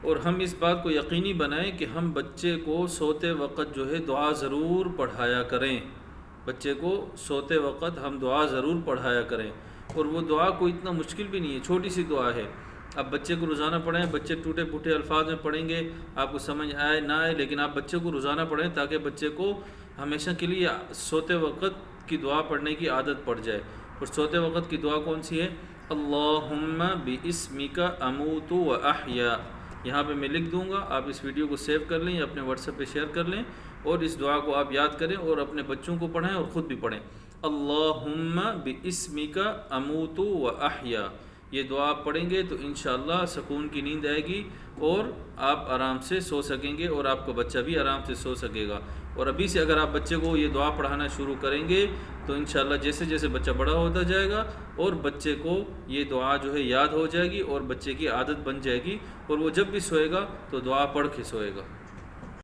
اور ہم اس بات کو یقینی بنائیں کہ ہم بچے کو سوتے وقت جو ہے دعا ضرور پڑھایا کریں، بچے کو سوتے وقت ہم دعا ضرور پڑھایا کریں۔ اور وہ دعا کوئی اتنا مشکل بھی نہیں ہے، چھوٹی سی دعا ہے۔ اب بچے کو روزانہ پڑھیں، بچے ٹوٹے پھوٹے الفاظ میں پڑھیں گے، آپ کو سمجھ آئے نہ آئے، لیکن آپ بچے کو روزانہ پڑھیں تاکہ بچے کو ہمیشہ کے لیے سوتے وقت کی دعا پڑھنے کی عادت پڑ جائے۔ اور سوتے وقت کی دعا کون سی ہے؟ اللہم باسمک اموت و احیا۔ یہاں پہ میں لکھ دوں گا، آپ اس ویڈیو کو سیو کر لیں یا اپنے واٹس ایپ پہ شیئر کر لیں، اور اس دعا کو آپ یاد کریں اور اپنے بچوں کو پڑھیں اور خود بھی پڑھیں۔ اللہم باسمک اموت و احیا، یہ دعا آپ پڑھیں گے تو انشاءاللہ سکون کی نیند آئے گی اور آپ آرام سے سو سکیں گے، اور آپ کا بچہ بھی آرام سے سو سکے گا۔ اور ابھی سے اگر آپ بچے کو یہ دعا پڑھانا شروع کریں گے تو انشاءاللہ جیسے جیسے بچہ بڑا ہوتا جائے گا اور بچے کو یہ دعا جو ہے یاد ہو جائے گی اور بچے کی عادت بن جائے گی، اور وہ جب بھی سوئے گا تو دعا پڑھ کے سوئے گا۔